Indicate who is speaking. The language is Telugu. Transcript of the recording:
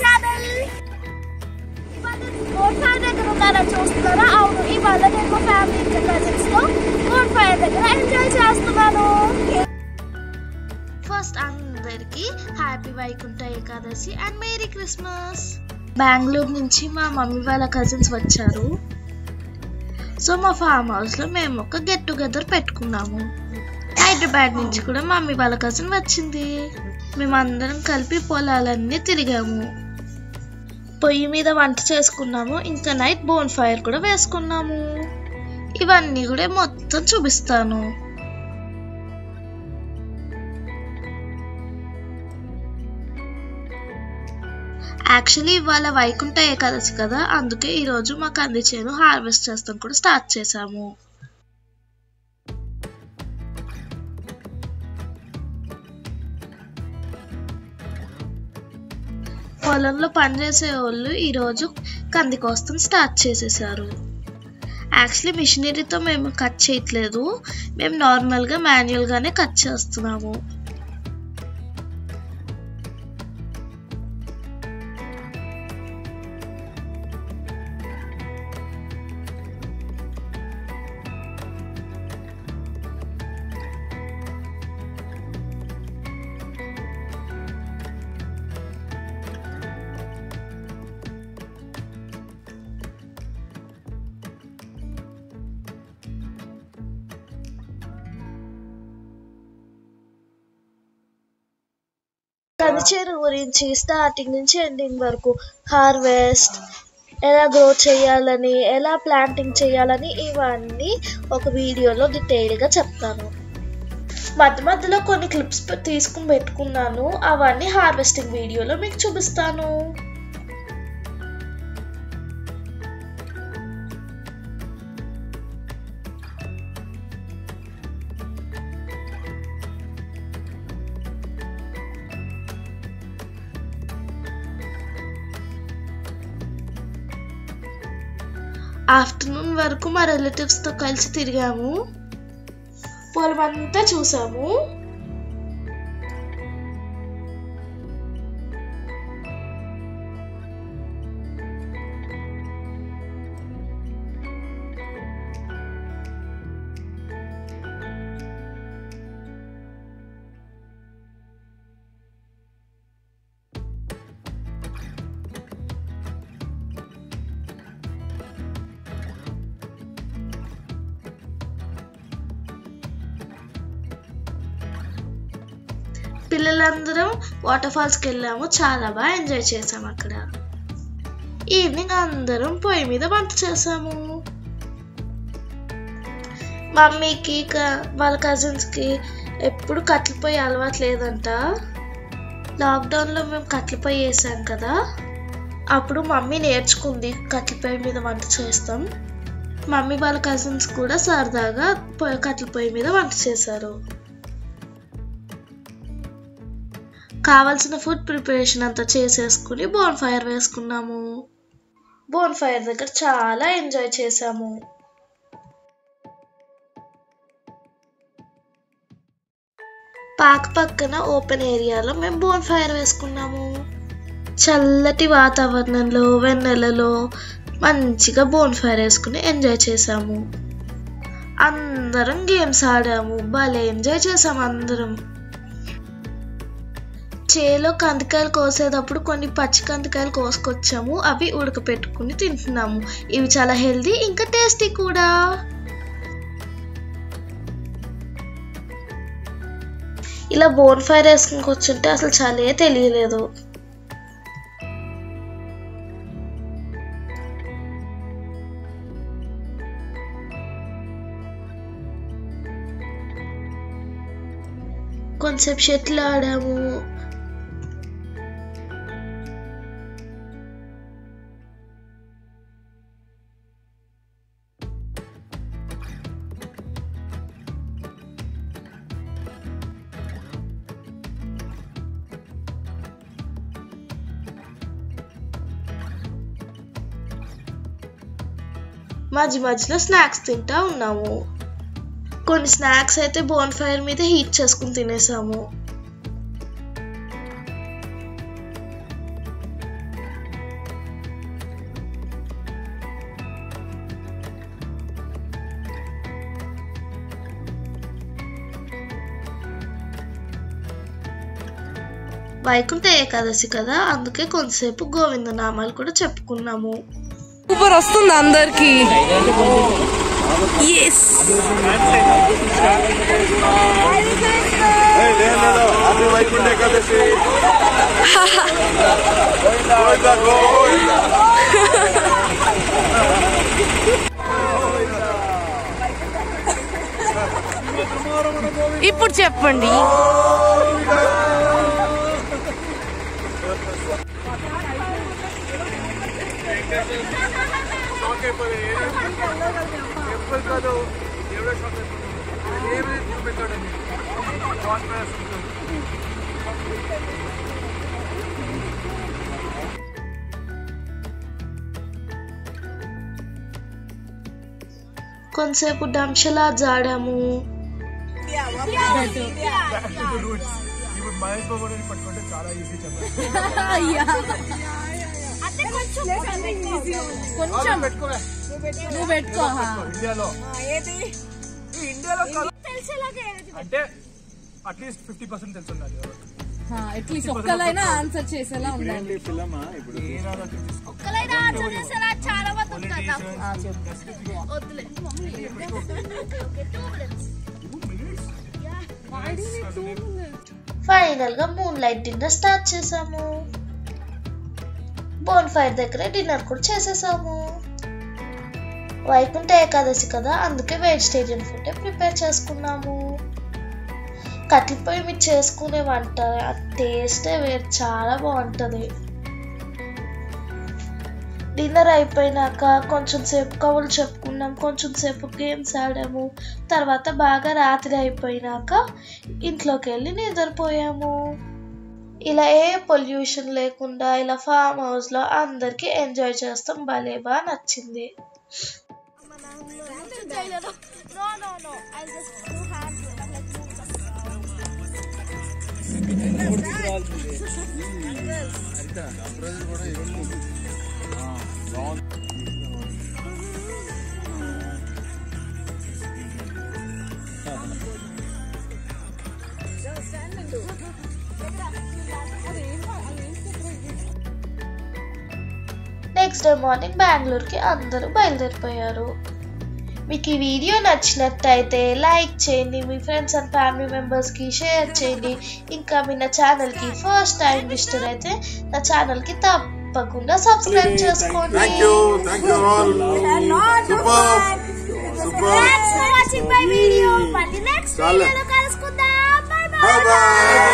Speaker 1: ఛానల్. బోన్ ఫైర్ దగ్గర ఉన్నారని చూస్తున్నారా? అవును, ఇవాళ నేను మా ఫ్యామిలీ కజిన్స్ తో బోన్ ఫైర్ దగ్గర ఎంజాయ్ చేస్తున్నాను. ఫస్ట్ అందరికి happy Vaikuntha Ekadashi and merry Christmas. Bengaluru నుంచి మా మమ్మీ వాళ్ళ కజిన్స్ వచ్చారు. సో మా ఫామ్ హౌస్ లో మేము ఒక గెట్ టుగెదర్ పెట్టుకున్నాము. హైదరాబాద్ నుంచి కూడా మమ్మీ వాళ్ళ కజిన్ వచ్చింది. మేమందరం కలిపి పొలాలన్నీ తిరిగాము. పొయ్యి మీద వంట చేసుకున్నాము. ఇంకా నైట్ బోన్ ఫైర్ కూడా వేసుకున్నాము. ఇవన్నీ కూడా మొత్తం చూపిస్తాను. యాక్చువల్లీ ఇవాళ వైకుంఠ ఏకాదశి కదా, అందుకే ఈరోజు మా కంది చేను హార్వెస్ట్ చేస్తాం కూడా స్టార్ట్ చేసాము. పొలంలో పనిచేసే వాళ్ళు ఈరోజు కంది కోస్తం స్టార్ట్ చేసేసారు. యాక్చువల్లీ మిషనరీతో మేము కట్ చేయట్లేదు, మేము నార్మల్గా మాన్యువల్గానే కట్ చేస్తున్నాము. కంది చేను గురించి స్టార్టింగ్ నుంచి ఎండింగ్ వరకు హార్వెస్ట్ ఎలా గ్రో చేయాలని, ఎలా ప్లాంటింగ్ చేయాలని ఇవన్నీ ఒక వీడియోలో డీటెయిల్గా చెప్తాను. మధ్య మధ్యలో కొన్ని క్లిప్స్ తీసుకుని పెట్టుకున్నాను, అవన్నీ హార్వెస్టింగ్ వీడియోలో మీకు చూపిస్తాను. ఆఫ్టర్నూన్ వరకు మా రిలేటివ్స్తో కలిసి తిరిగాము, పొలం అంతా చూసాము. పిల్లలందరం వాటర్ ఫాల్స్కి వెళ్ళాము, చాలా బాగా ఎంజాయ్ చేసాము. అక్కడ ఈవినింగ్ అందరం పొయ్యి మీద వంట చేసాము. మమ్మీకి వాళ్ళ కజిన్స్కి ఎప్పుడు కట్టెల పొయ్యి అలవాటు లేదంట. లాక్డౌన్లో మేము కట్టెల పొయ్యి వేసాం కదా, అప్పుడు మమ్మీ నేర్చుకుంది కట్టెల పొయ్యి మీద వంట చేస్తాం. మమ్మీ వాళ్ళ కజిన్స్ కూడా సరదాగా కట్టెల పొయ్యి మీద వంట చేశారు. కావాల్సిన ఫుడ్ ప్రిపరేషన్ అంతా చేసేసుకుని బోన్ ఫైర్ వేసుకున్నాము. బోన్ ఫైర్ దగ్గర చాలా ఎంజాయ్ చేసాము. పక్కన ఓపెన్ ఏరియాలో మేము బోన్ ఫైర్ వేసుకున్నాము. చల్లటి వాతావరణంలో వెన్నెలలో మంచిగా బోన్ ఫైర్ వేసుకుని ఎంజాయ్ చేసాము. అందరం గేమ్స్ ఆడాము, భలే ఎంజాయ్ చేసాము అందరం. చేలో కందికాయలు కోసేటప్పుడు కొన్ని పచ్చి కందికాయలు కోసుకొచ్చాము, అవి ఉడకపెట్టుకుని తింటున్నాము. ఇవి చాలా హెల్దీ, ఇంకా టేస్టీ కూడా. ఇలా బోన్ ఫైర్ వేసుకుని కూర్చుంటే అసలు చలే తెలియలేదు. కొంచెంసేపు షటిల్ ఆడాము. మధ్యలో స్నాక్స్ తింటా ఉన్నాము. కొన్ని స్నాక్స్ అయితే బోన్ ఫైర్ మీద హీట్ చేసుకుని తినేసాము. వైకుంఠ ఏకాదశి కదా, అందుకే కొంతసేపు గోవిందనామాలు కూడా చెప్పుకున్నాము.
Speaker 2: సూపర్ వస్తుంది అందరికి. ఇప్పుడు చెప్పండి.
Speaker 1: కొంతసేపు డంషలా జాడాము.
Speaker 3: అంటే అట్లీస్ట్ 50% తెలుసుండాలి.
Speaker 2: అట్లీస్ట్ ఒక్కలైనా ఆన్సర్ చేసేలా ఉండాలి.
Speaker 1: ఫైనల్ గా మూన్ లైట్ డిన్నర్ స్టార్ట్ చేసాము. బోన్ ఫైర్ దగ్గర డిన్నర్ కూడా చేసేసాము. వైకుంఠ ఏకాదశి కదా, అందుకే వెజిటేరియన్ ఫుడ్ ప్రిపేర్ చేసుకున్నాము. కట్టెల పొయ్యి మీద చేసుకునే వంట టేస్టే వేరు, చాలా బాగుంటుంది. డిన్నర్ అయిపోయినాక కొంచెం సేపు కవులు చెప్పుకున్నాం, కొంచెం సేపు గేమ్స్ ఆడాము. తర్వాత బాగా రాత్రి అయిపోయినాక ఇంట్లోకి వెళ్ళి నిద్రపోయాము. ఇలా ఏ పొల్యూషన్ లేకుండా ఇలా ఫామ్ హౌస్లో అందరికీ ఎంజాయ్ చేస్తాం. భలే బాగా నచ్చింది. నెక్స్ట్ డే మార్నింగ్ బెంగళూరుకి అందరూ బయలుదేరిపోయారు. మీకు ఈ వీడియో నచ్చినట్టయితే లైక్ చేయండి, మీ ఫ్రెండ్స్ అండ్ ఫ్యామిలీ మెంబర్స్కి షేర్ చేయండి. ఇంకా మీ నా ఛానల్కి ఫస్ట్ టైం విజిటర్ అయితే నా ఛానల్కి తప్పకుండా సబ్స్క్రైబ్ చేసుకోండి.
Speaker 4: Thanks for watching my video. Next video lo kaluskundaam. Bye bye.